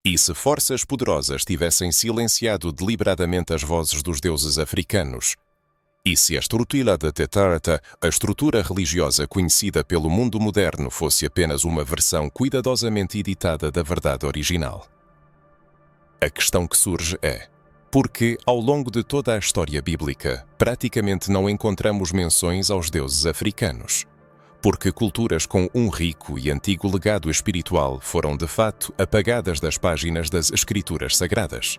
E se forças poderosas tivessem silenciado deliberadamente as vozes dos deuses africanos? E se a estrutura de Tetarta, a estrutura religiosa conhecida pelo mundo moderno, fosse apenas uma versão cuidadosamente editada da verdade original? A questão que surge é: por que, ao longo de toda a história bíblica, praticamente não encontramos menções aos deuses africanos? Porque culturas com um rico e antigo legado espiritual foram, de fato, apagadas das páginas das Escrituras Sagradas.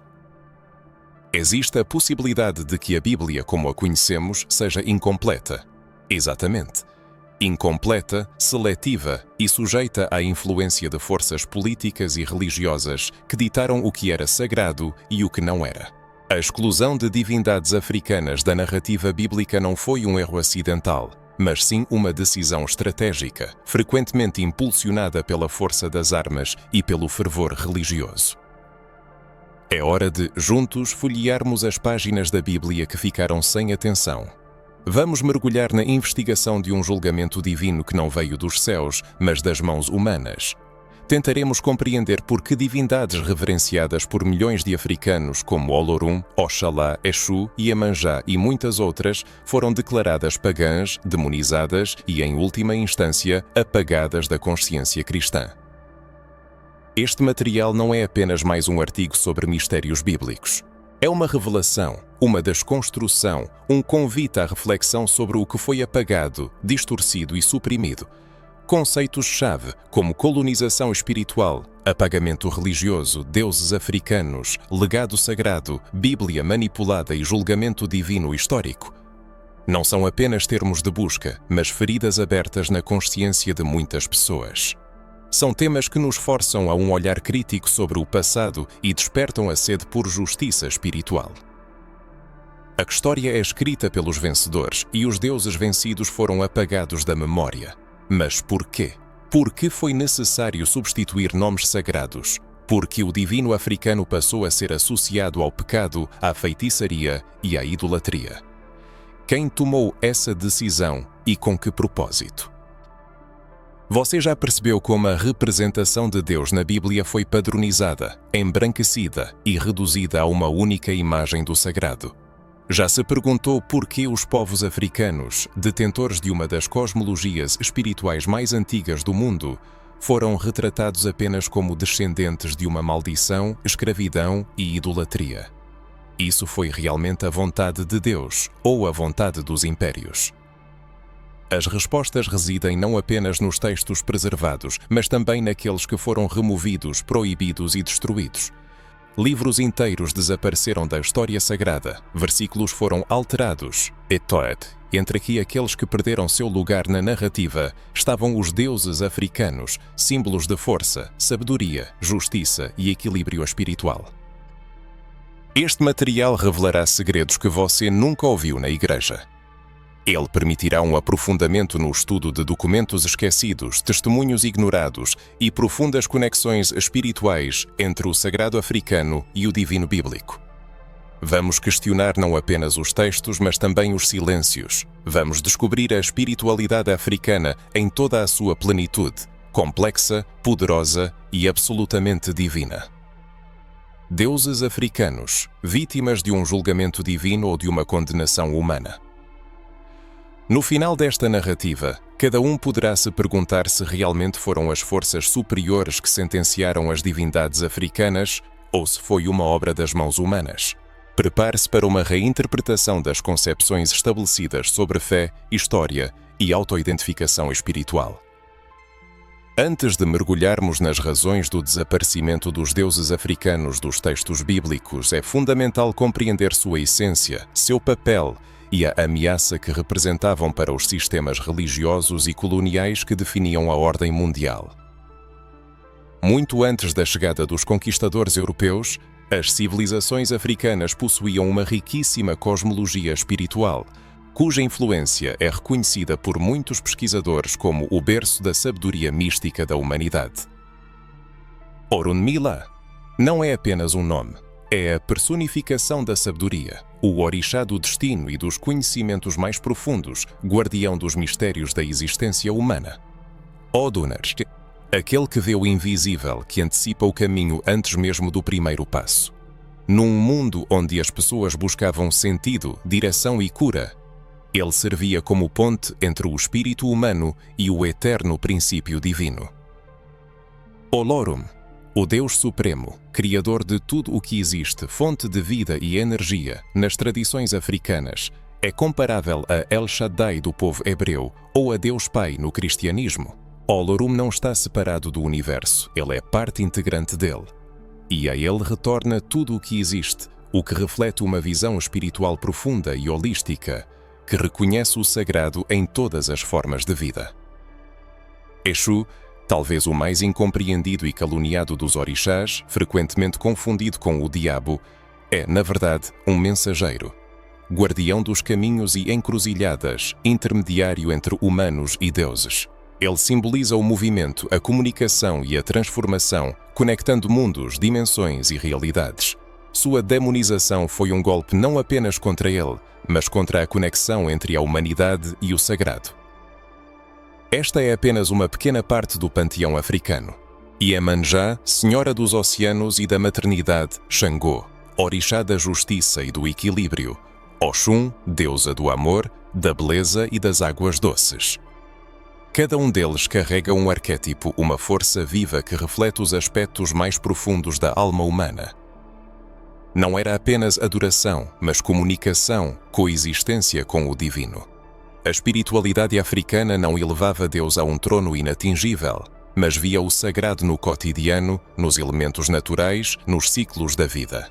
Existe a possibilidade de que a Bíblia, como a conhecemos, seja incompleta. Exatamente. Incompleta, seletiva e sujeita à influência de forças políticas e religiosas que ditaram o que era sagrado e o que não era. A exclusão de divindades africanas da narrativa bíblica não foi um erro acidental, mas sim uma decisão estratégica, frequentemente impulsionada pela força das armas e pelo fervor religioso. É hora de, juntos, folhearmos as páginas da Bíblia que ficaram sem atenção. Vamos mergulhar na investigação de um julgamento divino que não veio dos céus, mas das mãos humanas. Tentaremos compreender por que divindades reverenciadas por milhões de africanos, como Olorum, Oxalá, Exu, Iemanjá e muitas outras, foram declaradas pagãs, demonizadas e, em última instância, apagadas da consciência cristã. Este material não é apenas mais um artigo sobre mistérios bíblicos. É uma revelação, uma desconstrução, um convite à reflexão sobre o que foi apagado, distorcido e suprimido. Conceitos-chave como colonização espiritual, apagamento religioso, deuses africanos, legado sagrado, Bíblia manipulada e julgamento divino histórico. Não são apenas termos de busca, mas feridas abertas na consciência de muitas pessoas. São temas que nos forçam a um olhar crítico sobre o passado e despertam a sede por justiça espiritual. A história é escrita pelos vencedores e os deuses vencidos foram apagados da memória. Mas por quê? Por que foi necessário substituir nomes sagrados? Porque o divino africano passou a ser associado ao pecado, à feitiçaria e à idolatria. Quem tomou essa decisão e com que propósito? Você já percebeu como a representação de Deus na Bíblia foi padronizada, embranquecida e reduzida a uma única imagem do sagrado? Já se perguntou por que os povos africanos, detentores de uma das cosmologias espirituais mais antigas do mundo, foram retratados apenas como descendentes de uma maldição, escravidão e idolatria? Isso foi realmente a vontade de Deus ou a vontade dos impérios? As respostas residem não apenas nos textos preservados, mas também naqueles que foram removidos, proibidos e destruídos. Livros inteiros desapareceram da história sagrada, versículos foram alterados, entre que aqueles que perderam seu lugar na narrativa estavam os deuses africanos, símbolos de força, sabedoria, justiça e equilíbrio espiritual. Este material revelará segredos que você nunca ouviu na igreja. Ele permitirá um aprofundamento no estudo de documentos esquecidos, testemunhos ignorados e profundas conexões espirituais entre o sagrado africano e o divino bíblico. Vamos questionar não apenas os textos, mas também os silêncios. Vamos descobrir a espiritualidade africana em toda a sua plenitude, complexa, poderosa e absolutamente divina. Deuses africanos, vítimas de um julgamento divino ou de uma condenação humana. No final desta narrativa, cada um poderá se perguntar se realmente foram as forças superiores que sentenciaram as divindades africanas ou se foi uma obra das mãos humanas. Prepare-se para uma reinterpretação das concepções estabelecidas sobre fé, história e autoidentificação espiritual. Antes de mergulharmos nas razões do desaparecimento dos deuses africanos dos textos bíblicos, é fundamental compreender sua essência, seu papel e a ameaça que representavam para os sistemas religiosos e coloniais que definiam a ordem mundial. Muito antes da chegada dos conquistadores europeus, as civilizações africanas possuíam uma riquíssima cosmologia espiritual, cuja influência é reconhecida por muitos pesquisadores como o berço da sabedoria mística da humanidade. Orunmila não é apenas um nome, é a personificação da sabedoria, o orixá do destino e dos conhecimentos mais profundos, guardião dos mistérios da existência humana. Odunarsk, Aquele que vê o invisível, que antecipa o caminho antes mesmo do primeiro passo. Num mundo onde as pessoas buscavam sentido, direção e cura, ele servia como ponte entre o espírito humano e o eterno princípio divino. Olorum, o Deus Supremo, Criador de tudo o que existe, fonte de vida e energia, nas tradições africanas, é comparável a El Shaddai do povo hebreu ou a Deus Pai no cristianismo. Olorum não está separado do universo, ele é parte integrante dele. E a ele retorna tudo o que existe, o que reflete uma visão espiritual profunda e holística, que reconhece o sagrado em todas as formas de vida. Exu, talvez o mais incompreendido e caluniado dos orixás, frequentemente confundido com o diabo, é, na verdade, um mensageiro, guardião dos caminhos e encruzilhadas, intermediário entre humanos e deuses. Ele simboliza o movimento, a comunicação e a transformação, conectando mundos, dimensões e realidades. Sua demonização foi um golpe não apenas contra ele, mas contra a conexão entre a humanidade e o sagrado. Esta é apenas uma pequena parte do panteão africano. Iemanjá, senhora dos oceanos e da maternidade, Xangô, orixá da justiça e do equilíbrio, Oxum, deusa do amor, da beleza e das águas doces. Cada um deles carrega um arquétipo, uma força viva que reflete os aspectos mais profundos da alma humana. Não era apenas adoração, mas comunicação, coexistência com o divino. A espiritualidade africana não elevava Deus a um trono inatingível, mas via o sagrado no cotidiano, nos elementos naturais, nos ciclos da vida.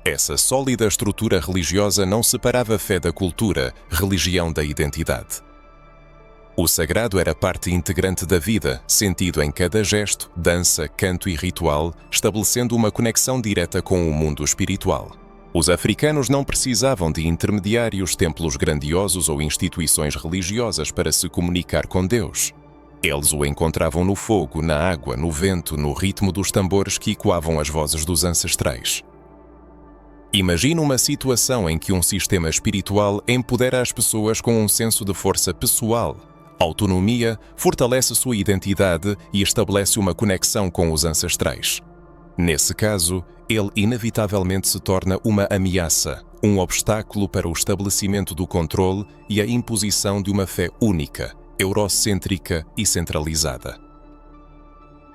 Essa sólida estrutura religiosa não separava a fé da cultura, religião da identidade. O sagrado era parte integrante da vida, sentido em cada gesto, dança, canto e ritual, estabelecendo uma conexão direta com o mundo espiritual. Os africanos não precisavam de intermediários, templos grandiosos ou instituições religiosas para se comunicar com Deus. Eles o encontravam no fogo, na água, no vento, no ritmo dos tambores que ecoavam as vozes dos ancestrais. Imagina uma situação em que um sistema espiritual empodera as pessoas com um senso de força pessoal, autonomia, fortalece sua identidade e estabelece uma conexão com os ancestrais. Nesse caso, ele inevitavelmente se torna uma ameaça, um obstáculo para o estabelecimento do controle e a imposição de uma fé única, eurocêntrica e centralizada.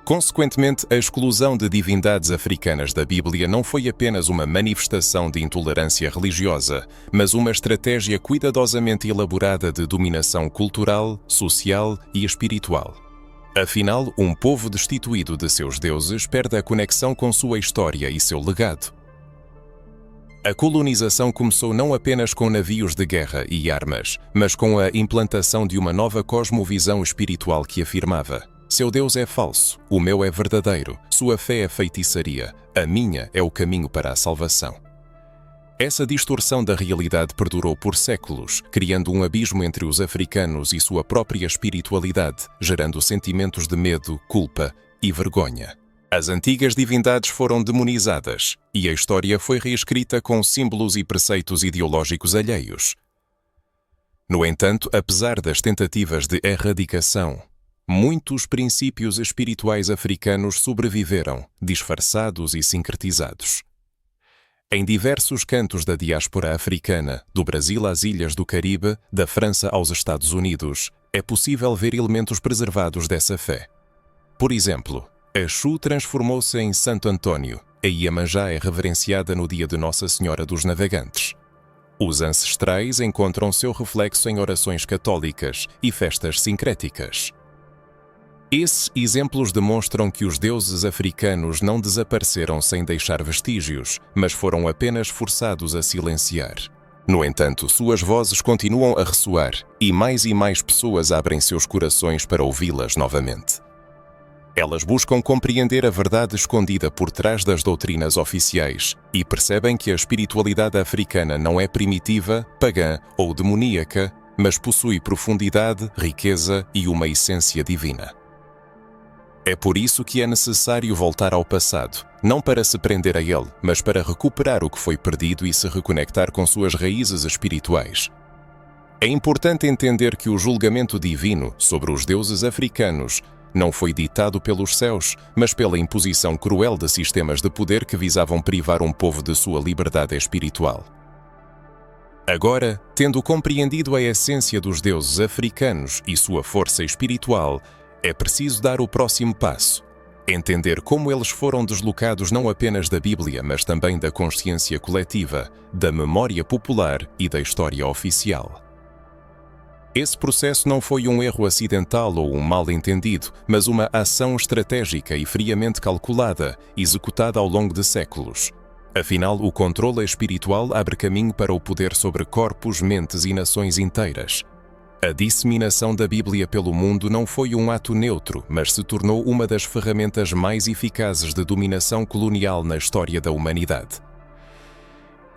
Consequentemente, a exclusão de divindades africanas da Bíblia não foi apenas uma manifestação de intolerância religiosa, mas uma estratégia cuidadosamente elaborada de dominação cultural, social e espiritual. Afinal, um povo destituído de seus deuses perde a conexão com sua história e seu legado. A colonização começou não apenas com navios de guerra e armas, mas com a implantação de uma nova cosmovisão espiritual que afirmava: seu Deus é falso, o meu é verdadeiro, sua fé é feitiçaria, a minha é o caminho para a salvação. Essa distorção da realidade perdurou por séculos, criando um abismo entre os africanos e sua própria espiritualidade, gerando sentimentos de medo, culpa e vergonha. As antigas divindades foram demonizadas e a história foi reescrita com símbolos e preceitos ideológicos alheios. No entanto, apesar das tentativas de erradicação, muitos princípios espirituais africanos sobreviveram, disfarçados e sincretizados. Em diversos cantos da diáspora africana, do Brasil às ilhas do Caribe, da França aos Estados Unidos, é possível ver elementos preservados dessa fé. Por exemplo, Exu transformou-se em Santo Antônio, a Iemanjá é reverenciada no dia de Nossa Senhora dos Navegantes. Os ancestrais encontram seu reflexo em orações católicas e festas sincréticas. Esses exemplos demonstram que os deuses africanos não desapareceram sem deixar vestígios, mas foram apenas forçados a silenciar. No entanto, suas vozes continuam a ressoar e mais pessoas abrem seus corações para ouvi-las novamente. Elas buscam compreender a verdade escondida por trás das doutrinas oficiais e percebem que a espiritualidade africana não é primitiva, pagã ou demoníaca, mas possui profundidade, riqueza e uma essência divina. É por isso que é necessário voltar ao passado, não para se prender a ele, mas para recuperar o que foi perdido e se reconectar com suas raízes espirituais. É importante entender que o julgamento divino sobre os deuses africanos não foi ditado pelos céus, mas pela imposição cruel de sistemas de poder que visavam privar um povo de sua liberdade espiritual. Agora, tendo compreendido a essência dos deuses africanos e sua força espiritual, é preciso dar o próximo passo: entender como eles foram deslocados não apenas da Bíblia, mas também da consciência coletiva, da memória popular e da história oficial. Esse processo não foi um erro acidental ou um mal-entendido, mas uma ação estratégica e friamente calculada, executada ao longo de séculos. Afinal, o controle espiritual abre caminho para o poder sobre corpos, mentes e nações inteiras. A disseminação da Bíblia pelo mundo não foi um ato neutro, mas se tornou uma das ferramentas mais eficazes de dominação colonial na história da humanidade.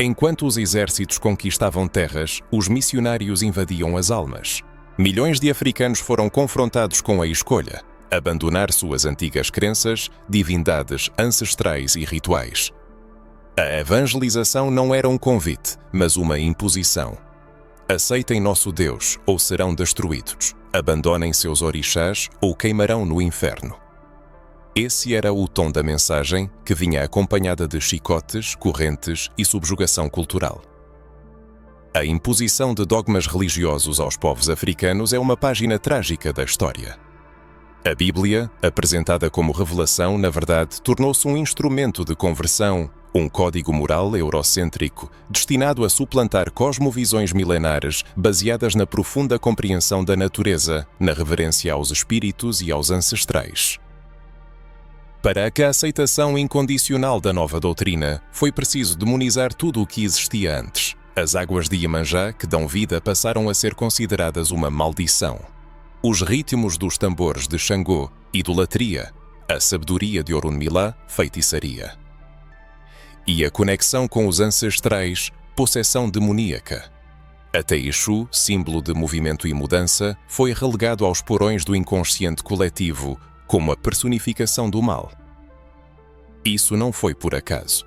Enquanto os exércitos conquistavam terras, os missionários invadiam as almas. Milhões de africanos foram confrontados com a escolha: abandonar suas antigas crenças, divindades ancestrais e rituais. A evangelização não era um convite, mas uma imposição. Aceitem nosso Deus, ou serão destruídos. Abandonem seus orixás, ou queimarão no inferno. Esse era o tom da mensagem, que vinha acompanhada de chicotes, correntes e subjugação cultural. A imposição de dogmas religiosos aos povos africanos é uma página trágica da história. A Bíblia, apresentada como revelação, na verdade, tornou-se um instrumento de conversão, um código moral eurocêntrico, destinado a suplantar cosmovisões milenares baseadas na profunda compreensão da natureza, na reverência aos espíritos e aos ancestrais. Para a aceitação incondicional da nova doutrina, foi preciso demonizar tudo o que existia antes. As águas de Iemanjá, que dão vida, passaram a ser consideradas uma maldição. Os ritmos dos tambores de Xangô, idolatria. A sabedoria de Orunmilá, feitiçaria. E a conexão com os ancestrais, possessão demoníaca. Até Exu, símbolo de movimento e mudança, foi relegado aos porões do inconsciente coletivo, como a personificação do mal. Isso não foi por acaso.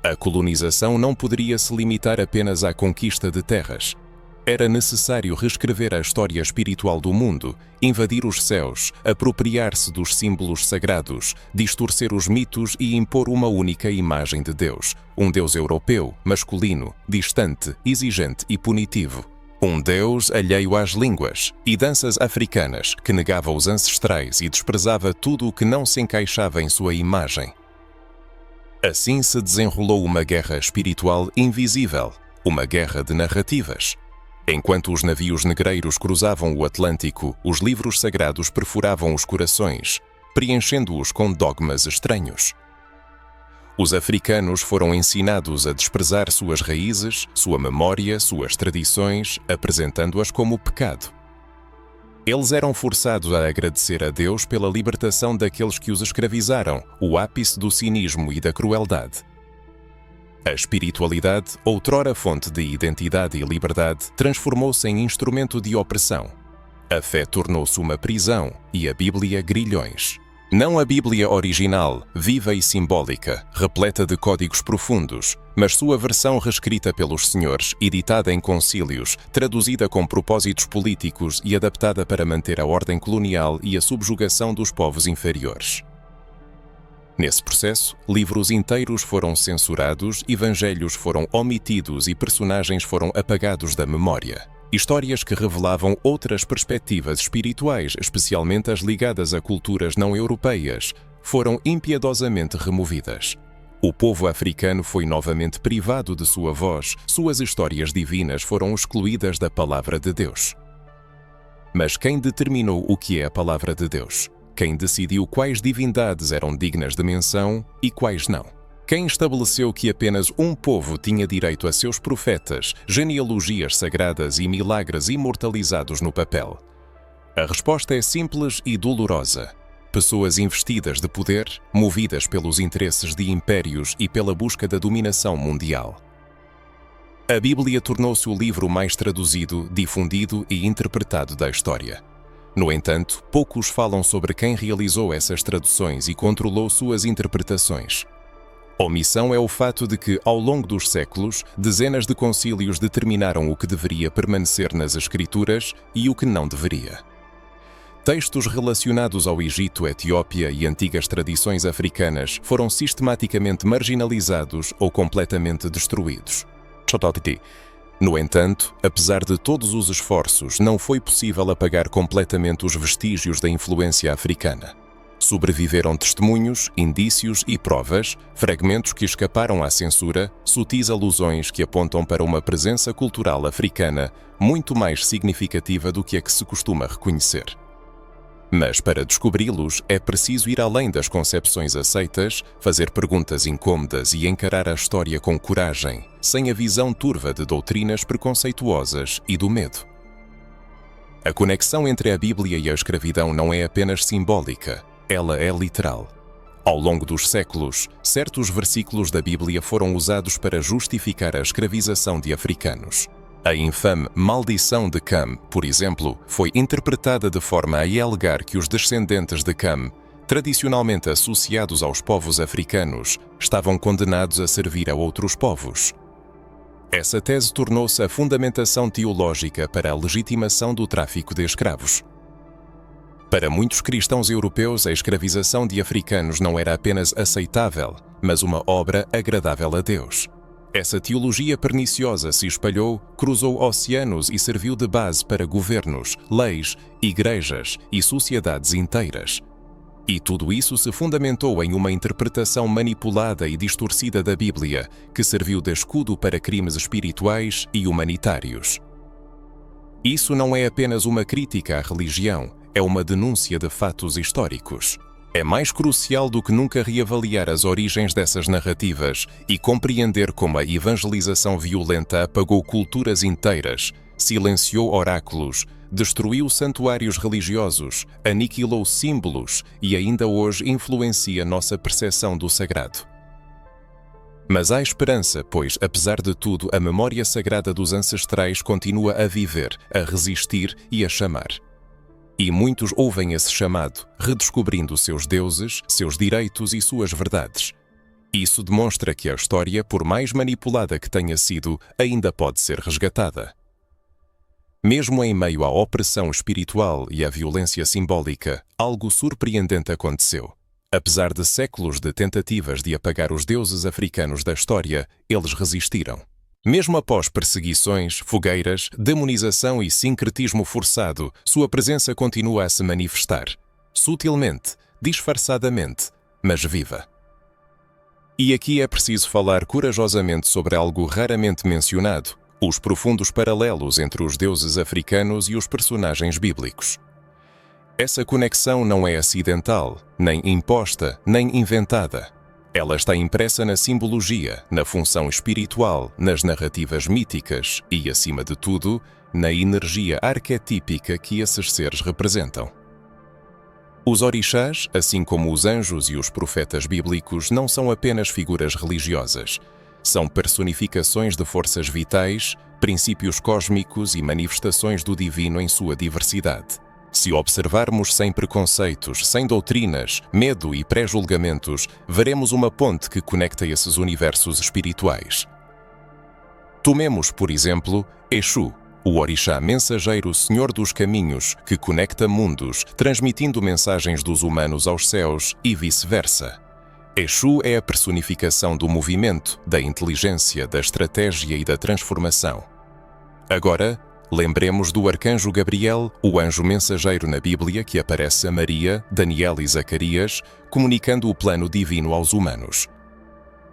A colonização não poderia se limitar apenas à conquista de terras. Era necessário reescrever a história espiritual do mundo, invadir os céus, apropriar-se dos símbolos sagrados, distorcer os mitos e impor uma única imagem de Deus, um Deus europeu, masculino, distante, exigente e punitivo. Um Deus alheio às línguas e danças africanas, que negava os ancestrais e desprezava tudo o que não se encaixava em sua imagem. Assim se desenrolou uma guerra espiritual invisível, uma guerra de narrativas. Enquanto os navios negreiros cruzavam o Atlântico, os livros sagrados perfuravam os corações, preenchendo-os com dogmas estranhos. Os africanos foram ensinados a desprezar suas raízes, sua memória, suas tradições, apresentando-as como pecado. Eles eram forçados a agradecer a Deus pela libertação daqueles que os escravizaram, o ápice do cinismo e da crueldade. A espiritualidade, outrora fonte de identidade e liberdade, transformou-se em instrumento de opressão. A fé tornou-se uma prisão e a Bíblia grilhões. Não a Bíblia original, viva e simbólica, repleta de códigos profundos, mas sua versão reescrita pelos senhores, editada em concílios, traduzida com propósitos políticos e adaptada para manter a ordem colonial e a subjugação dos povos inferiores. Nesse processo, livros inteiros foram censurados, evangelhos foram omitidos e personagens foram apagados da memória. Histórias que revelavam outras perspectivas espirituais, especialmente as ligadas a culturas não europeias, foram impiedosamente removidas. O povo africano foi novamente privado de sua voz, suas histórias divinas foram excluídas da Palavra de Deus. Mas quem determinou o que é a Palavra de Deus? Quem decidiu quais divindades eram dignas de menção e quais não? Quem estabeleceu que apenas um povo tinha direito a seus profetas, genealogias sagradas e milagres imortalizados no papel? A resposta é simples e dolorosa. Pessoas investidas de poder, movidas pelos interesses de impérios e pela busca da dominação mundial. A Bíblia tornou-se o livro mais traduzido, difundido e interpretado da história. No entanto, poucos falam sobre quem realizou essas traduções e controlou suas interpretações. Omissão é o fato de que, ao longo dos séculos, dezenas de concílios determinaram o que deveria permanecer nas Escrituras e o que não deveria. Textos relacionados ao Egito, Etiópia e antigas tradições africanas foram sistematicamente marginalizados ou completamente destruídos. No entanto, apesar de todos os esforços, não foi possível apagar completamente os vestígios da influência africana. Sobreviveram testemunhos, indícios e provas, fragmentos que escaparam à censura, sutis alusões que apontam para uma presença cultural africana muito mais significativa do que a que se costuma reconhecer. Mas para descobri-los é preciso ir além das concepções aceitas, fazer perguntas incômodas e encarar a história com coragem, sem a visão turva de doutrinas preconceituosas e do medo. A conexão entre a Bíblia e a escravidão não é apenas simbólica, ela é literal. Ao longo dos séculos, certos versículos da Bíblia foram usados para justificar a escravização de africanos. A infame maldição de Cam, por exemplo, foi interpretada de forma a alegar que os descendentes de Cam, tradicionalmente associados aos povos africanos, estavam condenados a servir a outros povos. Essa tese tornou-se a fundamentação teológica para a legitimação do tráfico de escravos. Para muitos cristãos europeus, a escravização de africanos não era apenas aceitável, mas uma obra agradável a Deus. Essa teologia perniciosa se espalhou, cruzou oceanos e serviu de base para governos, leis, igrejas e sociedades inteiras. E tudo isso se fundamentou em uma interpretação manipulada e distorcida da Bíblia, que serviu de escudo para crimes espirituais e humanitários. Isso não é apenas uma crítica à religião, é uma denúncia de fatos históricos. É mais crucial do que nunca reavaliar as origens dessas narrativas e compreender como a evangelização violenta apagou culturas inteiras, silenciou oráculos, destruiu santuários religiosos, aniquilou símbolos e ainda hoje influencia nossa percepção do sagrado. Mas há esperança, pois, apesar de tudo, a memória sagrada dos ancestrais continua a viver, a resistir e a chamar. E muitos ouvem esse chamado, redescobrindo seus deuses, seus direitos e suas verdades. Isso demonstra que a história, por mais manipulada que tenha sido, ainda pode ser resgatada. Mesmo em meio à opressão espiritual e à violência simbólica, algo surpreendente aconteceu. Apesar de séculos de tentativas de apagar os deuses africanos da história, eles resistiram. Mesmo após perseguições, fogueiras, demonização e sincretismo forçado, sua presença continua a se manifestar. Sutilmente, disfarçadamente, mas viva. E aqui é preciso falar corajosamente sobre algo raramente mencionado: os profundos paralelos entre os deuses africanos e os personagens bíblicos. Essa conexão não é acidental, nem imposta, nem inventada. Ela está impressa na simbologia, na função espiritual, nas narrativas míticas e, acima de tudo, na energia arquetípica que esses seres representam. Os orixás, assim como os anjos e os profetas bíblicos, não são apenas figuras religiosas. São personificações de forças vitais, princípios cósmicos e manifestações do divino em sua diversidade. Se observarmos sem preconceitos, sem doutrinas, medo e pré-julgamentos, veremos uma ponte que conecta esses universos espirituais. Tomemos, por exemplo, Exu, o orixá mensageiro Senhor dos Caminhos, que conecta mundos, transmitindo mensagens dos humanos aos céus e vice-versa. Exu é a personificação do movimento, da inteligência, da estratégia e da transformação. Agora, lembremos do arcanjo Gabriel, o anjo mensageiro na Bíblia que aparece a Maria, Daniel e Zacarias, comunicando o plano divino aos humanos.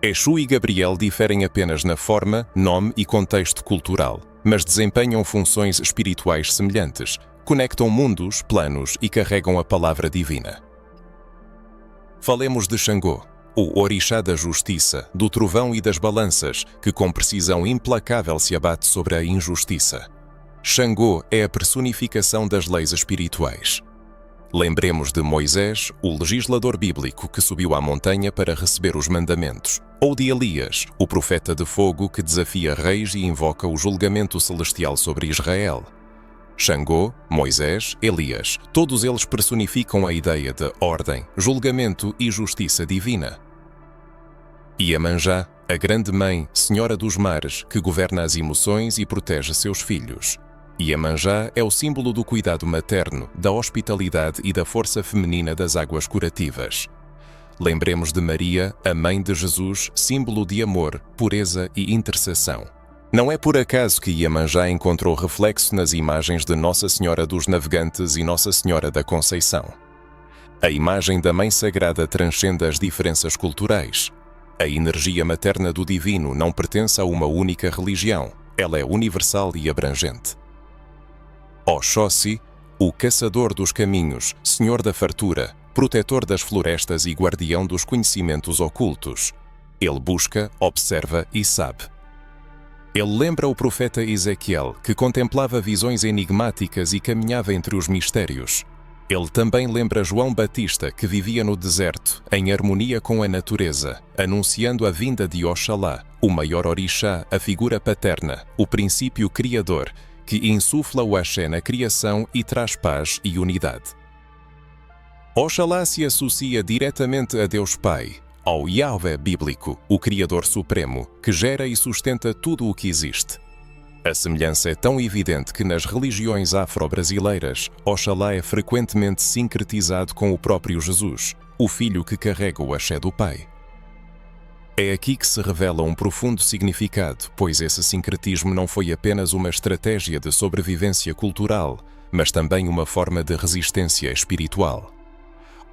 Exu e Gabriel diferem apenas na forma, nome e contexto cultural, mas desempenham funções espirituais semelhantes, conectam mundos, planos e carregam a palavra divina. Falemos de Xangô, o orixá da justiça, do trovão e das balanças, que com precisão implacável se abate sobre a injustiça. Xangô é a personificação das leis espirituais. Lembremos de Moisés, o legislador bíblico que subiu à montanha para receber os mandamentos, ou de Elias, o profeta de fogo que desafia reis e invoca o julgamento celestial sobre Israel. Xangô, Moisés, Elias, todos eles personificam a ideia de ordem, julgamento e justiça divina. Iemanjá, a grande mãe, senhora dos mares, que governa as emoções e protege seus filhos. Iemanjá é o símbolo do cuidado materno, da hospitalidade e da força feminina das águas curativas. Lembremos de Maria, a mãe de Jesus, símbolo de amor, pureza e intercessão. Não é por acaso que Iemanjá encontrou reflexo nas imagens de Nossa Senhora dos Navegantes e Nossa Senhora da Conceição. A imagem da Mãe Sagrada transcende as diferenças culturais. A energia materna do divino não pertence a uma única religião, ela é universal e abrangente. Oxóssi, o caçador dos caminhos, senhor da fartura, protetor das florestas e guardião dos conhecimentos ocultos. Ele busca, observa e sabe. Ele lembra o profeta Ezequiel, que contemplava visões enigmáticas e caminhava entre os mistérios. Ele também lembra João Batista, que vivia no deserto, em harmonia com a natureza, anunciando a vinda de Oxalá, o maior orixá, a figura paterna, o princípio criador, que insufla o axé na criação e traz paz e unidade. Oxalá se associa diretamente a Deus Pai, ao Yahvé bíblico, o Criador Supremo, que gera e sustenta tudo o que existe. A semelhança é tão evidente que nas religiões afro-brasileiras, Oxalá é frequentemente sincretizado com o próprio Jesus, o filho que carrega o axé do Pai. É aqui que se revela um profundo significado, pois esse sincretismo não foi apenas uma estratégia de sobrevivência cultural, mas também uma forma de resistência espiritual.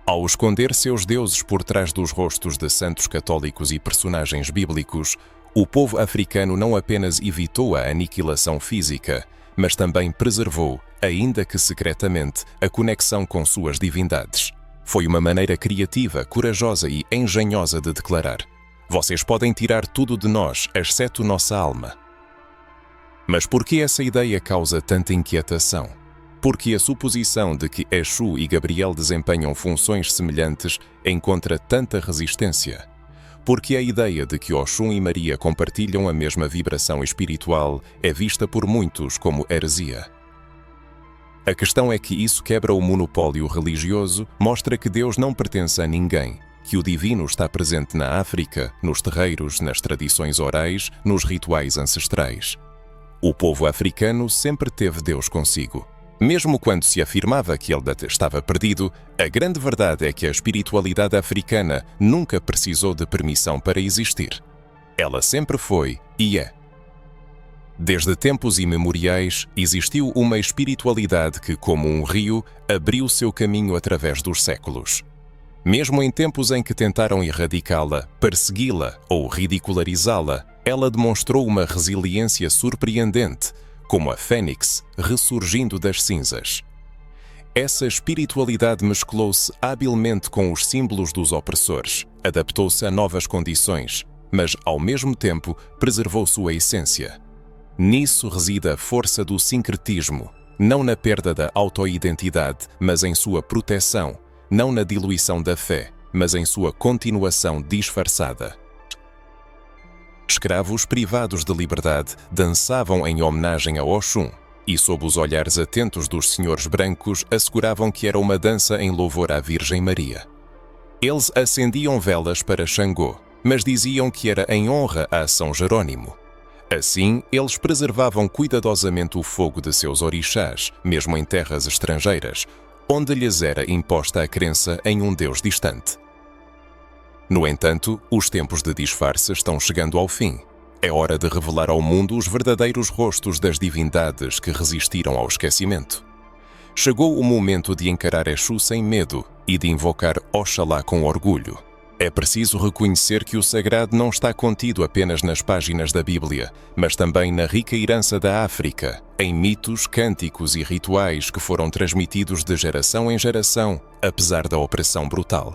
Ao esconder seus deuses por trás dos rostos de santos católicos e personagens bíblicos, o povo africano não apenas evitou a aniquilação física, mas também preservou, ainda que secretamente, a conexão com suas divindades. Foi uma maneira criativa, corajosa e engenhosa de declarar: vocês podem tirar tudo de nós, exceto nossa alma. Mas por que essa ideia causa tanta inquietação? Porque a suposição de que Exu e Gabriel desempenham funções semelhantes encontra tanta resistência? Porque a ideia de que Oxum e Maria compartilham a mesma vibração espiritual é vista por muitos como heresia. A questão é que isso quebra o monopólio religioso, mostra que Deus não pertence a ninguém, que o divino está presente na África, nos terreiros, nas tradições orais, nos rituais ancestrais. O povo africano sempre teve Deus consigo. Mesmo quando se afirmava que ele estava perdido, a grande verdade é que a espiritualidade africana nunca precisou de permissão para existir. Ela sempre foi e é. Desde tempos imemoriais, existiu uma espiritualidade que, como um rio, abriu seu caminho através dos séculos. Mesmo em tempos em que tentaram erradicá-la, persegui-la ou ridicularizá-la, ela demonstrou uma resiliência surpreendente, como a fênix ressurgindo das cinzas. Essa espiritualidade mesclou-se habilmente com os símbolos dos opressores, adaptou-se a novas condições, mas, ao mesmo tempo, preservou sua essência. Nisso reside a força do sincretismo, não na perda da autoidentidade, mas em sua proteção, não na diluição da fé, mas em sua continuação disfarçada. Escravos privados de liberdade dançavam em homenagem a Oxum e, sob os olhares atentos dos senhores brancos, asseguravam que era uma dança em louvor à Virgem Maria. Eles acendiam velas para Xangô, mas diziam que era em honra a São Jerônimo. Assim, eles preservavam cuidadosamente o fogo de seus orixás, mesmo em terras estrangeiras, onde lhes era imposta a crença em um Deus distante. No entanto, os tempos de disfarce estão chegando ao fim. É hora de revelar ao mundo os verdadeiros rostos das divindades que resistiram ao esquecimento. Chegou o momento de encarar Exu sem medo e de invocar Oxalá com orgulho. É preciso reconhecer que o sagrado não está contido apenas nas páginas da Bíblia, mas também na rica herança da África, em mitos, cânticos e rituais que foram transmitidos de geração em geração, apesar da opressão brutal.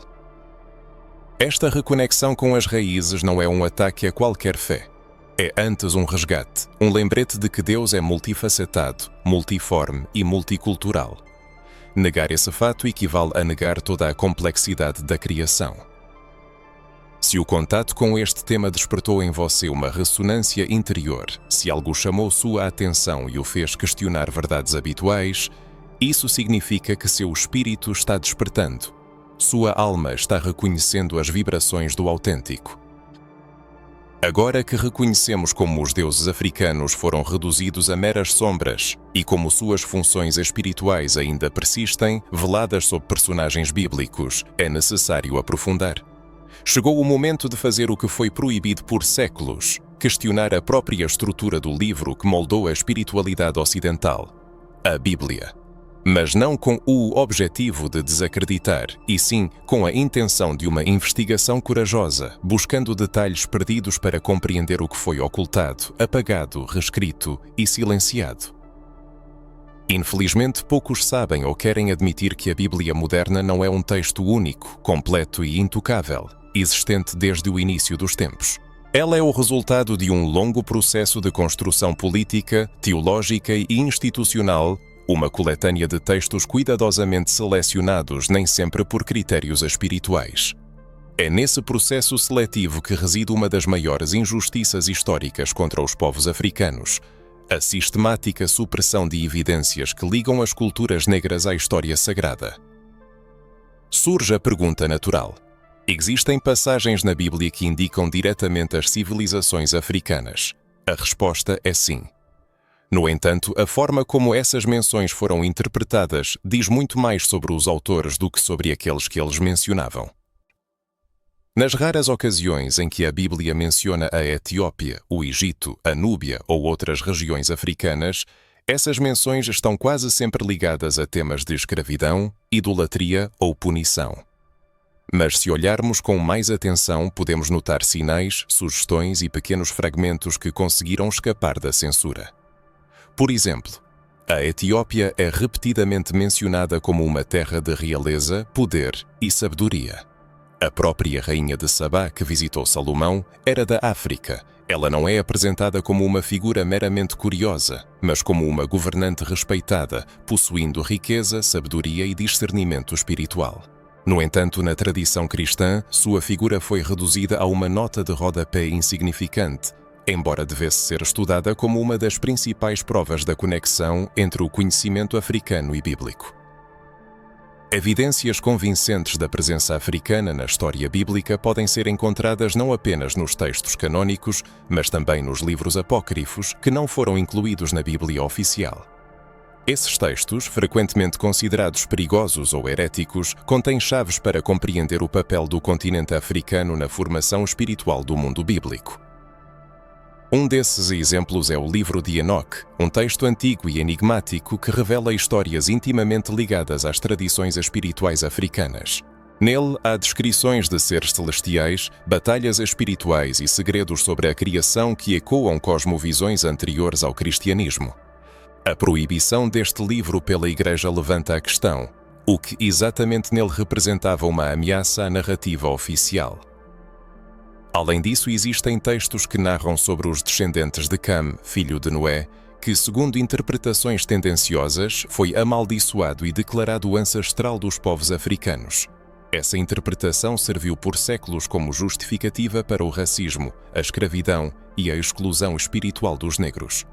Esta reconexão com as raízes não é um ataque a qualquer fé. É antes um resgate, um lembrete de que Deus é multifacetado, multiforme e multicultural. Negar esse fato equivale a negar toda a complexidade da criação. Se o contato com este tema despertou em você uma ressonância interior, se algo chamou sua atenção e o fez questionar verdades habituais, isso significa que seu espírito está despertando. Sua alma está reconhecendo as vibrações do autêntico. Agora que reconhecemos como os deuses africanos foram reduzidos a meras sombras e como suas funções espirituais ainda persistem, veladas sob personagens bíblicos, é necessário aprofundar. Chegou o momento de fazer o que foi proibido por séculos, questionar a própria estrutura do livro que moldou a espiritualidade ocidental, a Bíblia. Mas não com o objetivo de desacreditar, e sim com a intenção de uma investigação corajosa, buscando detalhes perdidos para compreender o que foi ocultado, apagado, reescrito e silenciado. Infelizmente, poucos sabem ou querem admitir que a Bíblia moderna não é um texto único, completo e intocável, existente desde o início dos tempos. Ela é o resultado de um longo processo de construção política, teológica e institucional, uma coletânea de textos cuidadosamente selecionados nem sempre por critérios espirituais. É nesse processo seletivo que reside uma das maiores injustiças históricas contra os povos africanos, a sistemática supressão de evidências que ligam as culturas negras à história sagrada. Surge a pergunta natural: existem passagens na Bíblia que indicam diretamente as civilizações africanas? A resposta é sim. No entanto, a forma como essas menções foram interpretadas diz muito mais sobre os autores do que sobre aqueles que eles mencionavam. Nas raras ocasiões em que a Bíblia menciona a Etiópia, o Egito, a Núbia ou outras regiões africanas, essas menções estão quase sempre ligadas a temas de escravidão, idolatria ou punição. Mas se olharmos com mais atenção, podemos notar sinais, sugestões e pequenos fragmentos que conseguiram escapar da censura. Por exemplo, a Etiópia é repetidamente mencionada como uma terra de realeza, poder e sabedoria. A própria rainha de Sabá, que visitou Salomão, era da África. Ela não é apresentada como uma figura meramente curiosa, mas como uma governante respeitada, possuindo riqueza, sabedoria e discernimento espiritual. No entanto, na tradição cristã, sua figura foi reduzida a uma nota de rodapé insignificante, embora devesse ser estudada como uma das principais provas da conexão entre o conhecimento africano e bíblico. Evidências convincentes da presença africana na história bíblica podem ser encontradas não apenas nos textos canônicos, mas também nos livros apócrifos que não foram incluídos na Bíblia oficial. Esses textos, frequentemente considerados perigosos ou heréticos, contêm chaves para compreender o papel do continente africano na formação espiritual do mundo bíblico. Um desses exemplos é o livro de Enoque, um texto antigo e enigmático que revela histórias intimamente ligadas às tradições espirituais africanas. Nele há descrições de seres celestiais, batalhas espirituais e segredos sobre a criação que ecoam cosmovisões anteriores ao cristianismo. A proibição deste livro pela Igreja levanta a questão: o que exatamente nele representava uma ameaça à narrativa oficial? Além disso, existem textos que narram sobre os descendentes de Cam, filho de Noé, que, segundo interpretações tendenciosas, foi amaldiçoado e declarado o ancestral dos povos africanos. Essa interpretação serviu por séculos como justificativa para o racismo, a escravidão e a exclusão espiritual dos negros.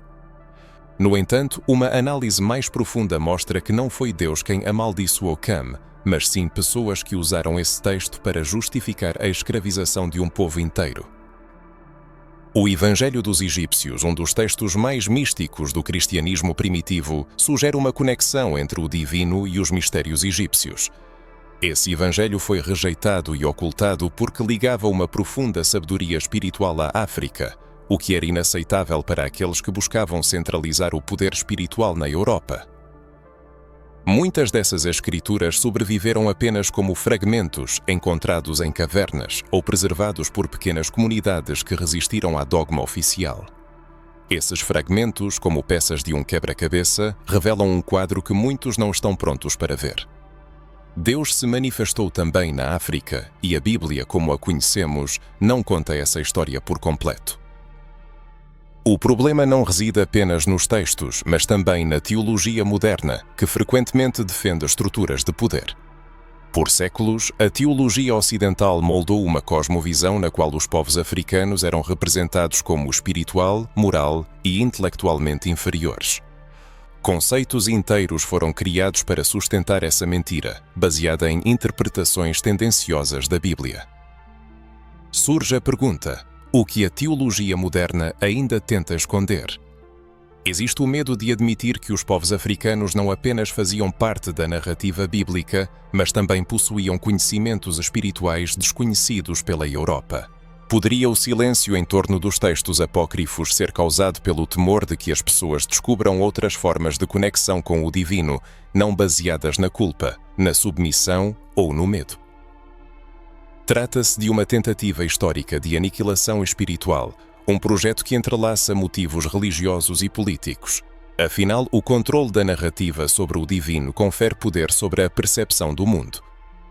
No entanto, uma análise mais profunda mostra que não foi Deus quem amaldiçoou Cam, mas sim pessoas que usaram esse texto para justificar a escravização de um povo inteiro. O Evangelho dos Egípcios, um dos textos mais místicos do cristianismo primitivo, sugere uma conexão entre o divino e os mistérios egípcios. Esse Evangelho foi rejeitado e ocultado porque ligava uma profunda sabedoria espiritual à África, o que era inaceitável para aqueles que buscavam centralizar o poder espiritual na Europa. Muitas dessas escrituras sobreviveram apenas como fragmentos encontrados em cavernas ou preservados por pequenas comunidades que resistiram à dogma oficial. Esses fragmentos, como peças de um quebra-cabeça, revelam um quadro que muitos não estão prontos para ver. Deus se manifestou também na África e a Bíblia, como a conhecemos, não conta essa história por completo. O problema não reside apenas nos textos, mas também na teologia moderna, que frequentemente defende estruturas de poder. Por séculos, a teologia ocidental moldou uma cosmovisão na qual os povos africanos eram representados como espiritual, moral e intelectualmente inferiores. Conceitos inteiros foram criados para sustentar essa mentira, baseada em interpretações tendenciosas da Bíblia. Surge a pergunta: o que a teologia moderna ainda tenta esconder. Existe o medo de admitir que os povos africanos não apenas faziam parte da narrativa bíblica, mas também possuíam conhecimentos espirituais desconhecidos pela Europa. Poderia o silêncio em torno dos textos apócrifos ser causado pelo temor de que as pessoas descubram outras formas de conexão com o divino, não baseadas na culpa, na submissão ou no medo? Trata-se de uma tentativa histórica de aniquilação espiritual, um projeto que entrelaça motivos religiosos e políticos. Afinal, o controle da narrativa sobre o divino confere poder sobre a percepção do mundo.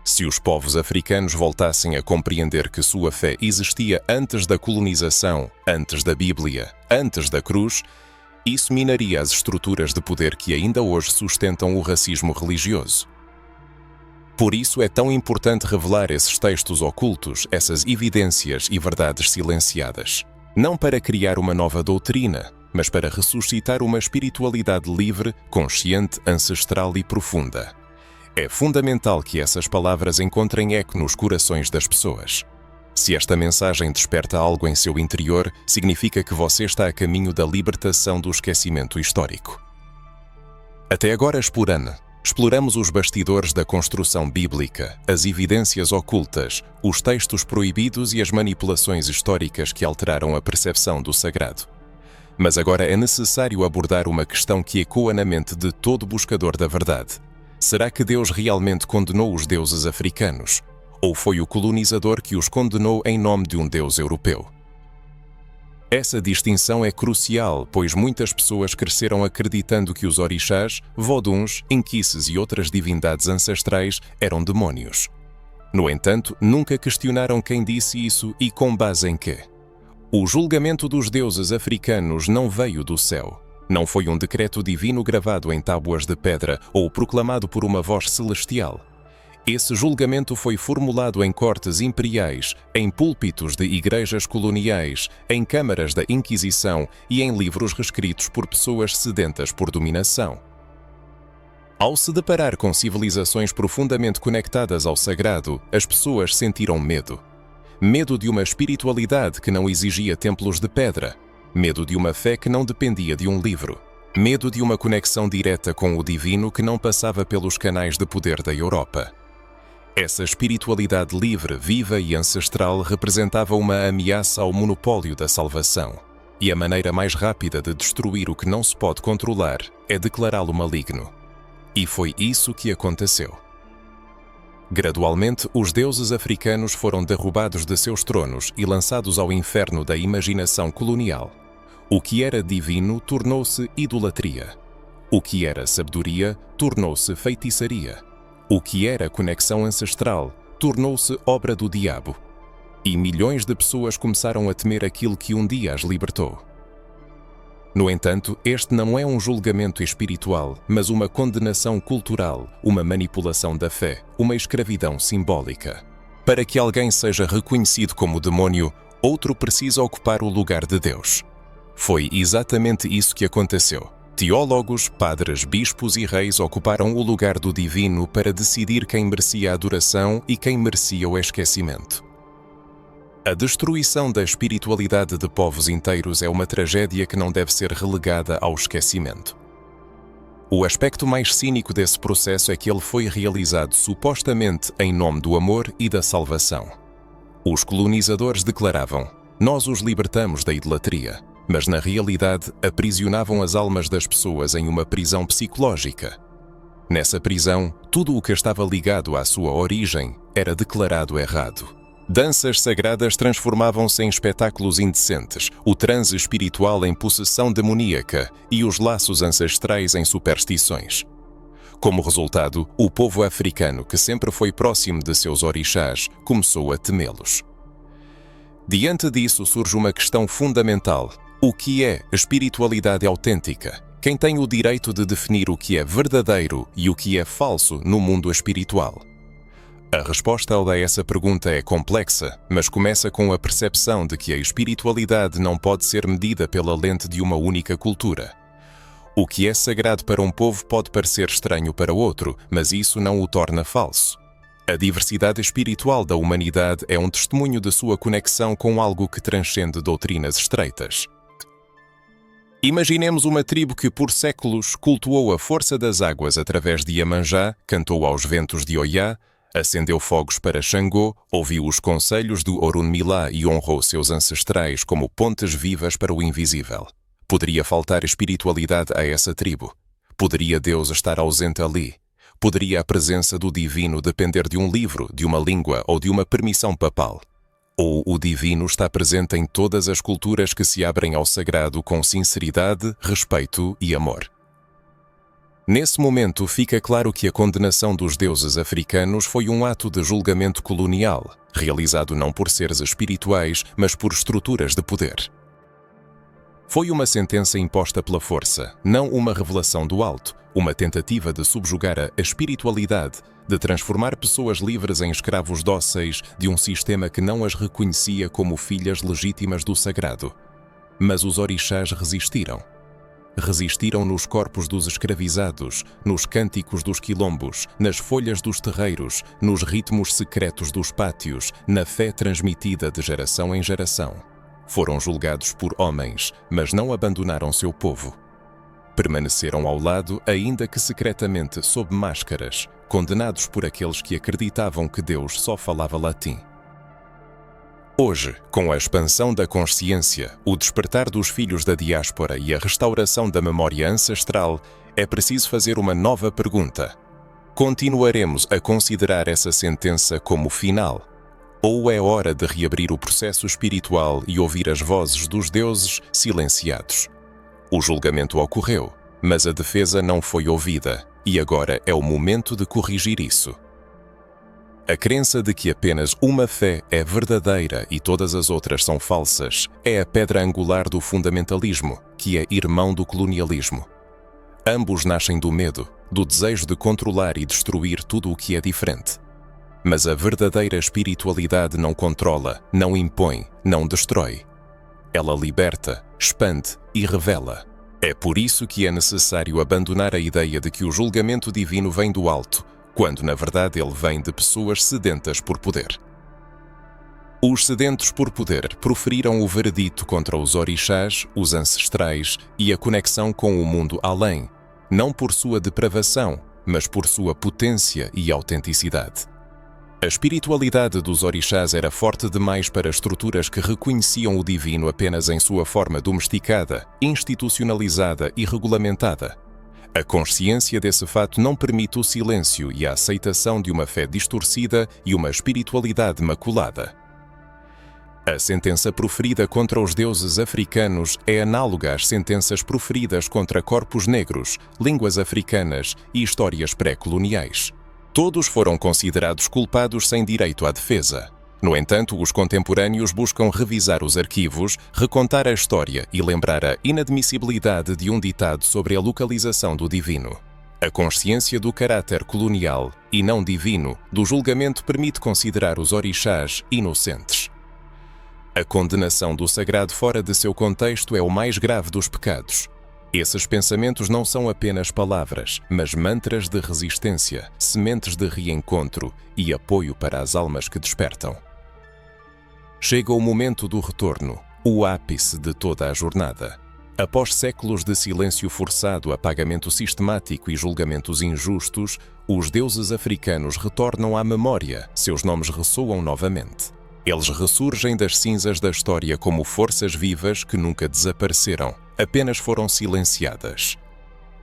Se os povos africanos voltassem a compreender que sua fé existia antes da colonização, antes da Bíblia, antes da cruz, isso minaria as estruturas de poder que ainda hoje sustentam o racismo religioso. Por isso é tão importante revelar esses textos ocultos, essas evidências e verdades silenciadas. Não para criar uma nova doutrina, mas para ressuscitar uma espiritualidade livre, consciente, ancestral e profunda. É fundamental que essas palavras encontrem eco nos corações das pessoas. Se esta mensagem desperta algo em seu interior, significa que você está a caminho da libertação do esquecimento histórico. Até agora, exploramos os bastidores da construção bíblica, as evidências ocultas, os textos proibidos e as manipulações históricas que alteraram a percepção do sagrado. Mas agora é necessário abordar uma questão que ecoa na mente de todo buscador da verdade. Será que Deus realmente condenou os deuses africanos? Ou foi o colonizador que os condenou em nome de um deus europeu? Essa distinção é crucial, pois muitas pessoas cresceram acreditando que os orixás, voduns, inquices e outras divindades ancestrais eram demónios. No entanto, nunca questionaram quem disse isso e com base em quê. O julgamento dos deuses africanos não veio do céu. Não foi um decreto divino gravado em tábuas de pedra ou proclamado por uma voz celestial. Esse julgamento foi formulado em cortes imperiais, em púlpitos de igrejas coloniais, em câmaras da Inquisição e em livros reescritos por pessoas sedentas por dominação. Ao se deparar com civilizações profundamente conectadas ao sagrado, as pessoas sentiram medo. Medo de uma espiritualidade que não exigia templos de pedra. Medo de uma fé que não dependia de um livro. Medo de uma conexão direta com o divino que não passava pelos canais de poder da Europa. Essa espiritualidade livre, viva e ancestral representava uma ameaça ao monopólio da salvação. E a maneira mais rápida de destruir o que não se pode controlar é declará-lo maligno. E foi isso que aconteceu. Gradualmente, os deuses africanos foram derrubados de seus tronos e lançados ao inferno da imaginação colonial. O que era divino tornou-se idolatria. O que era sabedoria tornou-se feitiçaria. O que era conexão ancestral tornou-se obra do diabo. E milhões de pessoas começaram a temer aquilo que um dia as libertou. No entanto, este não é um julgamento espiritual, mas uma condenação cultural, uma manipulação da fé, uma escravidão simbólica. Para que alguém seja reconhecido como demônio, outro precisa ocupar o lugar de Deus. Foi exatamente isso que aconteceu. Teólogos, padres, bispos e reis ocuparam o lugar do divino para decidir quem merecia a adoração e quem merecia o esquecimento. A destruição da espiritualidade de povos inteiros é uma tragédia que não deve ser relegada ao esquecimento. O aspecto mais cínico desse processo é que ele foi realizado supostamente em nome do amor e da salvação. Os colonizadores declaravam: "Nós os libertamos da idolatria", mas na realidade aprisionavam as almas das pessoas em uma prisão psicológica. Nessa prisão, tudo o que estava ligado à sua origem era declarado errado. Danças sagradas transformavam-se em espetáculos indecentes, o transe espiritual em possessão demoníaca e os laços ancestrais em superstições. Como resultado, o povo africano, que sempre foi próximo de seus orixás, começou a temê-los. Diante disso surge uma questão fundamental: o que é espiritualidade autêntica? Quem tem o direito de definir o que é verdadeiro e o que é falso no mundo espiritual? A resposta a essa pergunta é complexa, mas começa com a percepção de que a espiritualidade não pode ser medida pela lente de uma única cultura. O que é sagrado para um povo pode parecer estranho para outro, mas isso não o torna falso. A diversidade espiritual da humanidade é um testemunho de sua conexão com algo que transcende doutrinas estreitas. Imaginemos uma tribo que por séculos cultuou a força das águas através de Iemanjá, cantou aos ventos de Oiá, acendeu fogos para Xangô, ouviu os conselhos do Orunmilá e honrou seus ancestrais como pontes vivas para o invisível. Poderia faltar espiritualidade a essa tribo? Poderia Deus estar ausente ali? Poderia a presença do divino depender de um livro, de uma língua ou de uma permissão papal? Ou o divino está presente em todas as culturas que se abrem ao sagrado com sinceridade, respeito e amor? Nesse momento fica claro que a condenação dos deuses africanos foi um ato de julgamento colonial, realizado não por seres espirituais, mas por estruturas de poder. Foi uma sentença imposta pela força, não uma revelação do alto, uma tentativa de subjugar a espiritualidade, de transformar pessoas livres em escravos dóceis de um sistema que não as reconhecia como filhas legítimas do sagrado. Mas os orixás resistiram. Resistiram nos corpos dos escravizados, nos cânticos dos quilombos, nas folhas dos terreiros, nos ritmos secretos dos pátios, na fé transmitida de geração em geração. Foram julgados por homens, mas não abandonaram seu povo. Permaneceram ao lado, ainda que secretamente sob máscaras, condenados por aqueles que acreditavam que Deus só falava latim. Hoje, com a expansão da consciência, o despertar dos filhos da diáspora e a restauração da memória ancestral, é preciso fazer uma nova pergunta. Continuaremos a considerar essa sentença como final? Ou é hora de reabrir o processo espiritual e ouvir as vozes dos deuses silenciados? O julgamento ocorreu, mas a defesa não foi ouvida, e agora é o momento de corrigir isso. A crença de que apenas uma fé é verdadeira e todas as outras são falsas é a pedra angular do fundamentalismo, que é irmão do colonialismo. Ambos nascem do medo, do desejo de controlar e destruir tudo o que é diferente. Mas a verdadeira espiritualidade não controla, não impõe, não destrói. Ela liberta, expande e revela. É por isso que é necessário abandonar a ideia de que o julgamento divino vem do alto, quando na verdade ele vem de pessoas sedentas por poder. Os sedentos por poder proferiram o veredito contra os orixás, os ancestrais e a conexão com o mundo além, não por sua depravação, mas por sua potência e autenticidade. A espiritualidade dos orixás era forte demais para estruturas que reconheciam o divino apenas em sua forma domesticada, institucionalizada e regulamentada. A consciência desse fato não permite o silêncio e a aceitação de uma fé distorcida e uma espiritualidade maculada. A sentença proferida contra os deuses africanos é análoga às sentenças proferidas contra corpos negros, línguas africanas e histórias pré-coloniais. Todos foram considerados culpados sem direito à defesa. No entanto, os contemporâneos buscam revisar os arquivos, recontar a história e lembrar a inadmissibilidade de um ditado sobre a localização do divino. A consciência do caráter colonial, e não divino, do julgamento permite considerar os orixás inocentes. A condenação do sagrado fora de seu contexto é o mais grave dos pecados. Esses pensamentos não são apenas palavras, mas mantras de resistência, sementes de reencontro e apoio para as almas que despertam. Chega o momento do retorno, o ápice de toda a jornada. Após séculos de silêncio forçado, apagamento sistemático e julgamentos injustos, os deuses africanos retornam à memória, seus nomes ressoam novamente. Eles ressurgem das cinzas da história como forças vivas que nunca desapareceram, apenas foram silenciadas.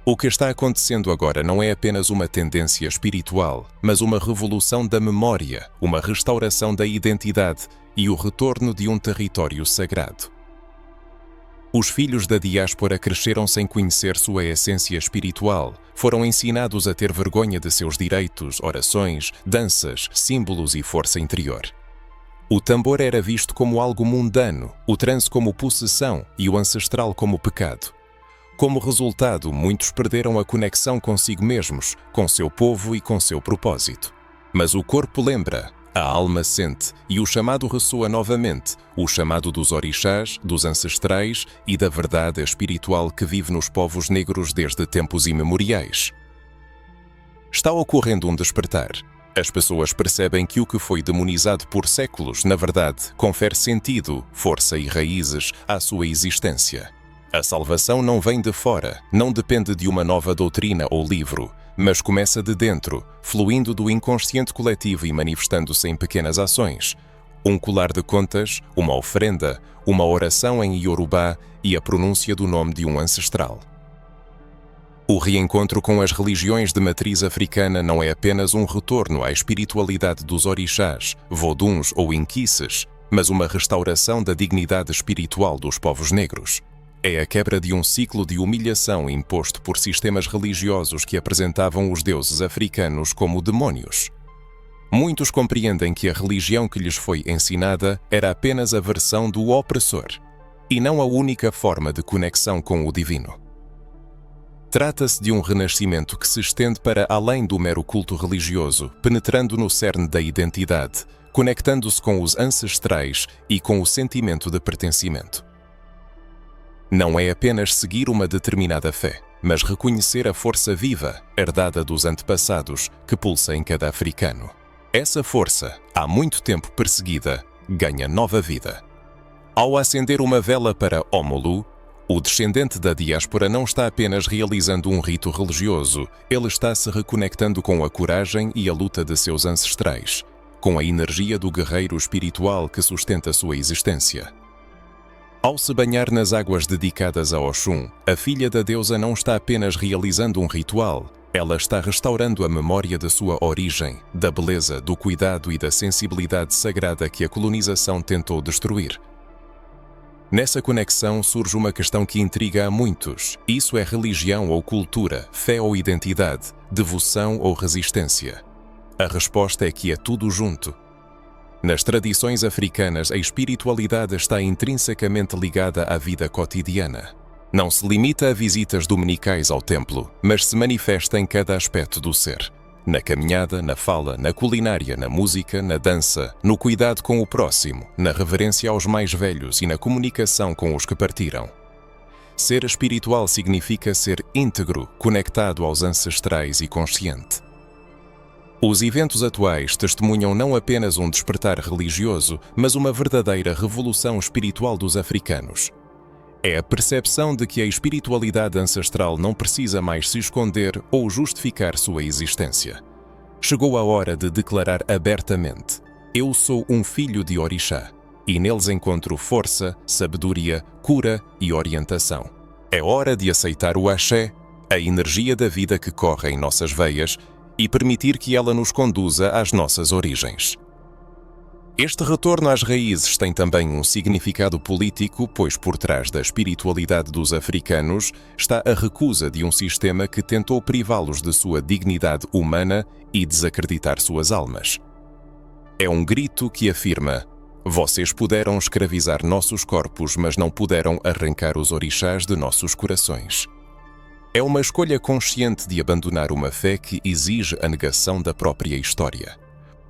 O que está acontecendo agora não é apenas uma tendência espiritual, mas uma revolução da memória, uma restauração da identidade e o retorno de um território sagrado. Os filhos da diáspora cresceram sem conhecer sua essência espiritual, foram ensinados a ter vergonha de seus direitos, orações, danças, símbolos e força interior. O tambor era visto como algo mundano, o transe como possessão e o ancestral como pecado. Como resultado, muitos perderam a conexão consigo mesmos, com seu povo e com seu propósito. Mas o corpo lembra, a alma sente e o chamado ressoa novamente, o chamado dos orixás, dos ancestrais e da verdade espiritual que vive nos povos negros desde tempos imemoriais. Está ocorrendo um despertar. As pessoas percebem que o que foi demonizado por séculos, na verdade, confere sentido, força e raízes à sua existência. A salvação não vem de fora, não depende de uma nova doutrina ou livro, mas começa de dentro, fluindo do inconsciente coletivo e manifestando-se em pequenas ações. Um colar de contas, uma oferenda, uma oração em Yorubá e a pronúncia do nome de um ancestral. O reencontro com as religiões de matriz africana não é apenas um retorno à espiritualidade dos orixás, voduns ou inquices, mas uma restauração da dignidade espiritual dos povos negros. É a quebra de um ciclo de humilhação imposto por sistemas religiosos que apresentavam os deuses africanos como demónios. Muitos compreendem que a religião que lhes foi ensinada era apenas a versão do opressor, e não a única forma de conexão com o divino. Trata-se de um renascimento que se estende para além do mero culto religioso, penetrando no cerne da identidade, conectando-se com os ancestrais e com o sentimento de pertencimento. Não é apenas seguir uma determinada fé, mas reconhecer a força viva, herdada dos antepassados, que pulsa em cada africano. Essa força, há muito tempo perseguida, ganha nova vida. Ao acender uma vela para Omulu, o descendente da diáspora não está apenas realizando um rito religioso, ele está se reconectando com a coragem e a luta de seus ancestrais, com a energia do guerreiro espiritual que sustenta sua existência. Ao se banhar nas águas dedicadas a Oxum, a filha da deusa não está apenas realizando um ritual, ela está restaurando a memória da sua origem, da beleza, do cuidado e da sensibilidade sagrada que a colonização tentou destruir. Nessa conexão surge uma questão que intriga a muitos. Isso é religião ou cultura, fé ou identidade, devoção ou resistência? A resposta é que é tudo junto. Nas tradições africanas, a espiritualidade está intrinsecamente ligada à vida cotidiana. Não se limita a visitas dominicais ao templo, mas se manifesta em cada aspecto do ser. Na caminhada, na fala, na culinária, na música, na dança, no cuidado com o próximo, na reverência aos mais velhos e na comunicação com os que partiram. Ser espiritual significa ser íntegro, conectado aos ancestrais e consciente. Os eventos atuais testemunham não apenas um despertar religioso, mas uma verdadeira revolução espiritual dos africanos. É a percepção de que a espiritualidade ancestral não precisa mais se esconder ou justificar sua existência. Chegou a hora de declarar abertamente: eu sou um filho de Orixá, e neles encontro força, sabedoria, cura e orientação. É hora de aceitar o axé, a energia da vida que corre em nossas veias, e permitir que ela nos conduza às nossas origens. Este retorno às raízes tem também um significado político, pois por trás da espiritualidade dos africanos está a recusa de um sistema que tentou privá-los de sua dignidade humana e desacreditar suas almas. É um grito que afirma: vocês puderam escravizar nossos corpos, mas não puderam arrancar os orixás de nossos corações. É uma escolha consciente de abandonar uma fé que exige a negação da própria história.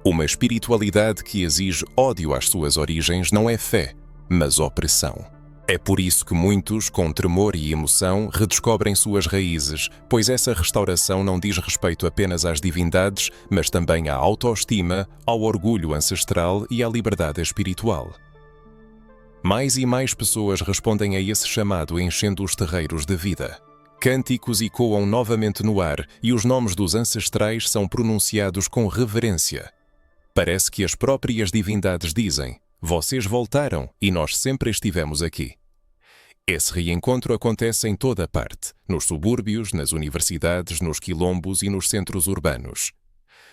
Uma espiritualidade que exige ódio às suas origens não é fé, mas opressão. É por isso que muitos, com tremor e emoção, redescobrem suas raízes, pois essa restauração não diz respeito apenas às divindades, mas também à autoestima, ao orgulho ancestral e à liberdade espiritual. Mais e mais pessoas respondem a esse chamado enchendo os terreiros de vida. Cânticos ecoam novamente no ar e os nomes dos ancestrais são pronunciados com reverência. Parece que as próprias divindades dizem: vocês voltaram e nós sempre estivemos aqui. Esse reencontro acontece em toda parte, nos subúrbios, nas universidades, nos quilombos e nos centros urbanos.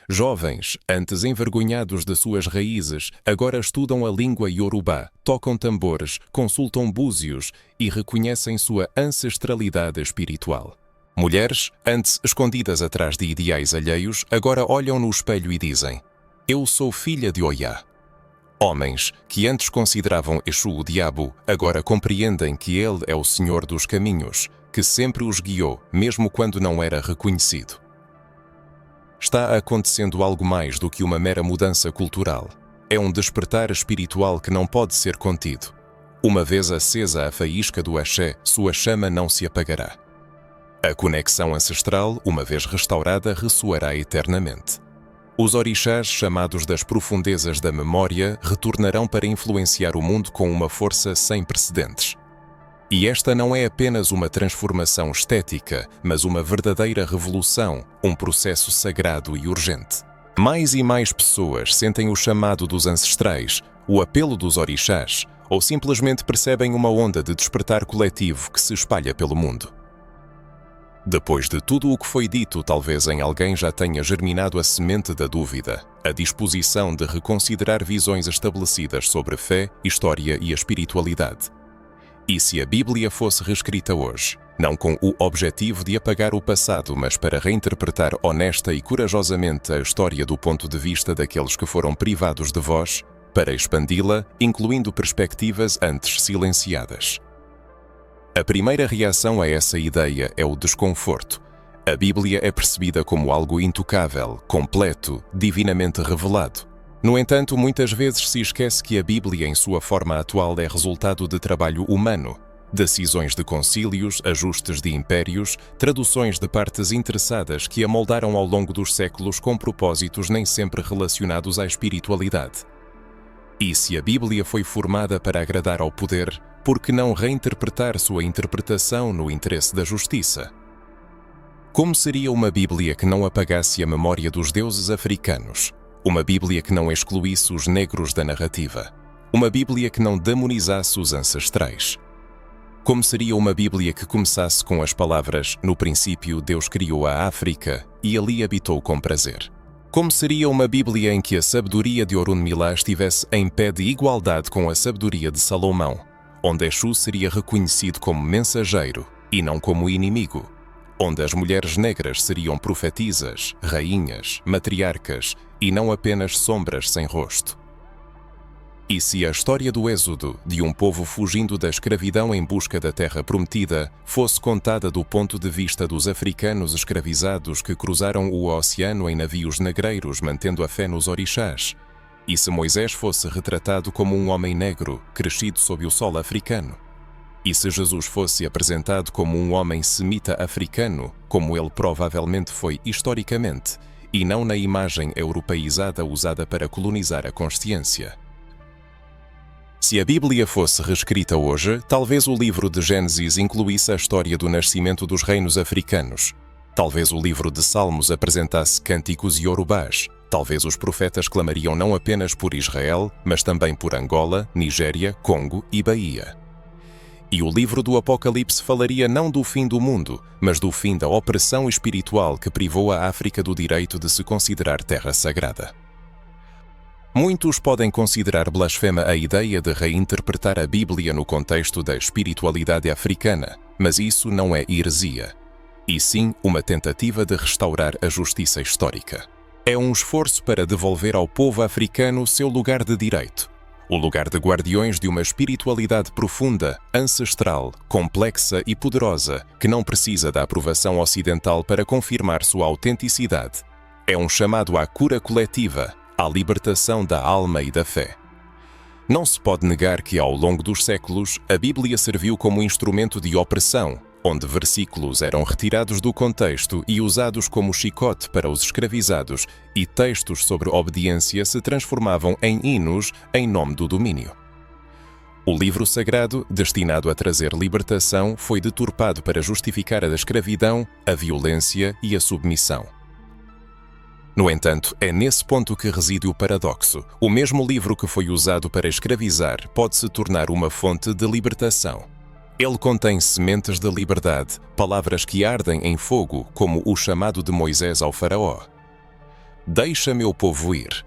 Jovens, antes envergonhados de suas raízes, agora estudam a língua Yorubá, tocam tambores, consultam búzios e reconhecem sua ancestralidade espiritual. Mulheres, antes escondidas atrás de ideais alheios, agora olham no espelho e dizem: eu sou filha de Oiá. Homens, que antes consideravam Exu o diabo, agora compreendem que ele é o Senhor dos caminhos, que sempre os guiou, mesmo quando não era reconhecido. Está acontecendo algo mais do que uma mera mudança cultural. É um despertar espiritual que não pode ser contido. Uma vez acesa a faísca do axé, sua chama não se apagará. A conexão ancestral, uma vez restaurada, ressoará eternamente. Os orixás, chamados das profundezas da memória, retornarão para influenciar o mundo com uma força sem precedentes. E esta não é apenas uma transformação estética, mas uma verdadeira revolução, um processo sagrado e urgente. Mais e mais pessoas sentem o chamado dos ancestrais, o apelo dos orixás, ou simplesmente percebem uma onda de despertar coletivo que se espalha pelo mundo. Depois de tudo o que foi dito, talvez em alguém já tenha germinado a semente da dúvida, a disposição de reconsiderar visões estabelecidas sobre fé, história e a espiritualidade. E se a Bíblia fosse reescrita hoje, não com o objetivo de apagar o passado, mas para reinterpretar honesta e corajosamente a história do ponto de vista daqueles que foram privados de voz, para expandi-la, incluindo perspectivas antes silenciadas. A primeira reação a essa ideia é o desconforto. A Bíblia é percebida como algo intocável, completo, divinamente revelado. No entanto, muitas vezes se esquece que a Bíblia em sua forma atual é resultado de trabalho humano, decisões de concílios, ajustes de impérios, traduções de partes interessadas que a moldaram ao longo dos séculos com propósitos nem sempre relacionados à espiritualidade. E se a Bíblia foi formada para agradar ao poder, por que não reinterpretar sua interpretação no interesse da justiça? Como seria uma Bíblia que não apagasse a memória dos deuses africanos? Uma Bíblia que não excluísse os negros da narrativa? Uma Bíblia que não demonizasse os ancestrais? Como seria uma Bíblia que começasse com as palavras "No princípio Deus criou a África e ali habitou com prazer"? Como seria uma Bíblia em que a sabedoria de Orunmila estivesse em pé de igualdade com a sabedoria de Salomão, onde Exu seria reconhecido como mensageiro e não como inimigo, onde as mulheres negras seriam profetisas, rainhas, matriarcas e não apenas sombras sem rosto? E se a história do êxodo, de um povo fugindo da escravidão em busca da terra prometida, fosse contada do ponto de vista dos africanos escravizados que cruzaram o oceano em navios negreiros mantendo a fé nos orixás? E se Moisés fosse retratado como um homem negro, crescido sob o sol africano? E se Jesus fosse apresentado como um homem semita africano, como ele provavelmente foi historicamente, e não na imagem europeizada usada para colonizar a consciência? Se a Bíblia fosse reescrita hoje, talvez o livro de Gênesis incluísse a história do nascimento dos reinos africanos. Talvez o livro de Salmos apresentasse cânticos iorubás. Talvez os profetas clamariam não apenas por Israel, mas também por Angola, Nigéria, Congo e Bahia. E o livro do Apocalipse falaria não do fim do mundo, mas do fim da opressão espiritual que privou a África do direito de se considerar terra sagrada. Muitos podem considerar blasfema a ideia de reinterpretar a Bíblia no contexto da espiritualidade africana, mas isso não é heresia, e sim uma tentativa de restaurar a justiça histórica. É um esforço para devolver ao povo africano seu lugar de direito, o lugar de guardiões de uma espiritualidade profunda, ancestral, complexa e poderosa, que não precisa da aprovação ocidental para confirmar sua autenticidade. É um chamado à cura coletiva, à libertação da alma e da fé. Não se pode negar que, ao longo dos séculos, a Bíblia serviu como instrumento de opressão, onde versículos eram retirados do contexto e usados como chicote para os escravizados, e textos sobre obediência se transformavam em hinos em nome do domínio. O livro sagrado, destinado a trazer libertação, foi deturpado para justificar a escravidão, a violência e a submissão. No entanto, é nesse ponto que reside o paradoxo. O mesmo livro que foi usado para escravizar pode se tornar uma fonte de libertação. Ele contém sementes de liberdade, palavras que ardem em fogo, como o chamado de Moisés ao faraó. Deixa meu povo ir.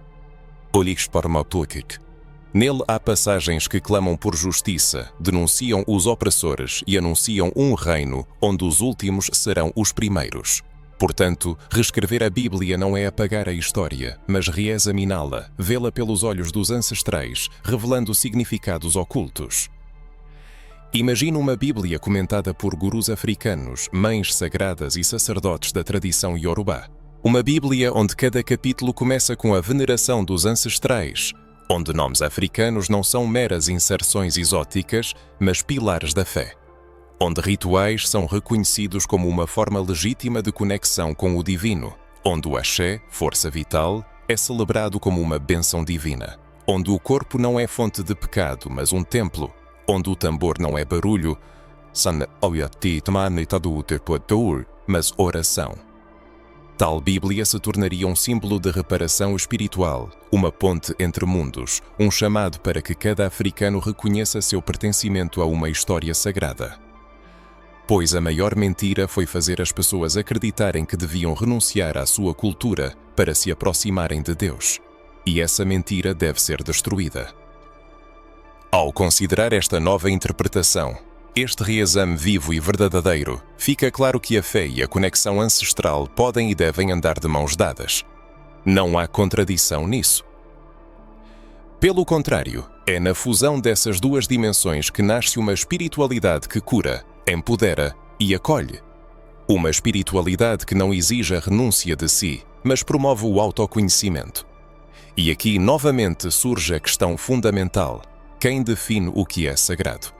Nele há passagens que clamam por justiça, denunciam os opressores e anunciam um reino onde os últimos serão os primeiros. Portanto, reescrever a Bíblia não é apagar a história, mas reexaminá-la, vê-la pelos olhos dos ancestrais, revelando significados ocultos. Imagina uma Bíblia comentada por gurus africanos, mães sagradas e sacerdotes da tradição iorubá. Uma Bíblia onde cada capítulo começa com a veneração dos ancestrais, onde nomes africanos não são meras inserções exóticas, mas pilares da fé. Onde rituais são reconhecidos como uma forma legítima de conexão com o divino, onde o axé, força vital, é celebrado como uma bênção divina, onde o corpo não é fonte de pecado, mas um templo, onde o tambor não é barulho, mas oração. Tal Bíblia se tornaria um símbolo de reparação espiritual, uma ponte entre mundos, um chamado para que cada africano reconheça seu pertencimento a uma história sagrada. Pois a maior mentira foi fazer as pessoas acreditarem que deviam renunciar à sua cultura para se aproximarem de Deus. E essa mentira deve ser destruída. Ao considerar esta nova interpretação, este reexame vivo e verdadeiro, fica claro que a fé e a conexão ancestral podem e devem andar de mãos dadas. Não há contradição nisso. Pelo contrário, é na fusão dessas duas dimensões que nasce uma espiritualidade que cura, empodera e acolhe. Uma espiritualidade que não exige a renúncia de si, mas promove o autoconhecimento. E aqui novamente surge a questão fundamental: quem define o que é sagrado?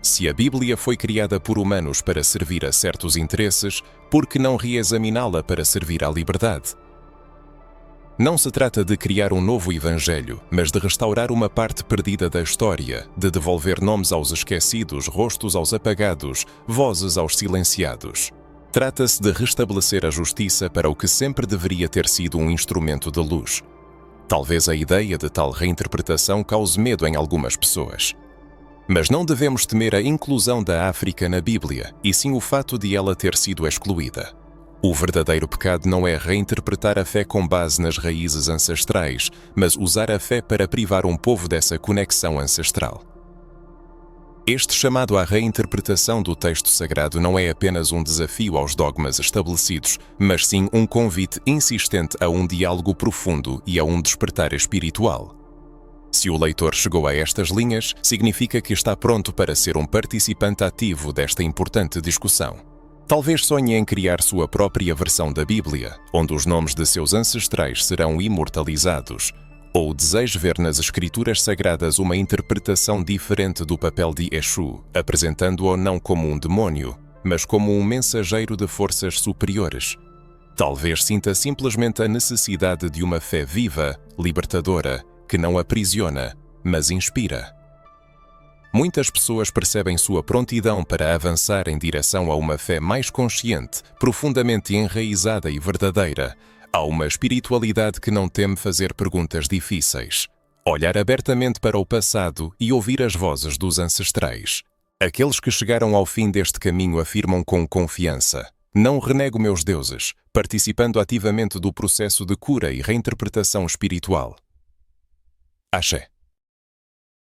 Se a Bíblia foi criada por humanos para servir a certos interesses, por que não reexaminá-la para servir à liberdade? Não se trata de criar um novo evangelho, mas de restaurar uma parte perdida da história, de devolver nomes aos esquecidos, rostos aos apagados, vozes aos silenciados. Trata-se de restabelecer a justiça para o que sempre deveria ter sido um instrumento de luz. Talvez a ideia de tal reinterpretação cause medo em algumas pessoas. Mas não devemos temer a inclusão da África na Bíblia, e sim o fato de ela ter sido excluída. O verdadeiro pecado não é reinterpretar a fé com base nas raízes ancestrais, mas usar a fé para privar um povo dessa conexão ancestral. Este chamado à reinterpretação do texto sagrado não é apenas um desafio aos dogmas estabelecidos, mas sim um convite insistente a um diálogo profundo e a um despertar espiritual. Se o leitor chegou a estas linhas, significa que está pronto para ser um participante ativo desta importante discussão. Talvez sonhe em criar sua própria versão da Bíblia, onde os nomes de seus ancestrais serão imortalizados, ou deseje ver nas Escrituras Sagradas uma interpretação diferente do papel de Exu, apresentando-o não como um demônio, mas como um mensageiro de forças superiores. Talvez sinta simplesmente a necessidade de uma fé viva, libertadora, que não aprisiona, mas inspira. Muitas pessoas percebem sua prontidão para avançar em direção a uma fé mais consciente, profundamente enraizada e verdadeira, a uma espiritualidade que não teme fazer perguntas difíceis, olhar abertamente para o passado e ouvir as vozes dos ancestrais. Aqueles que chegaram ao fim deste caminho afirmam com confiança: não renego meus deuses, participando ativamente do processo de cura e reinterpretação espiritual. Axé.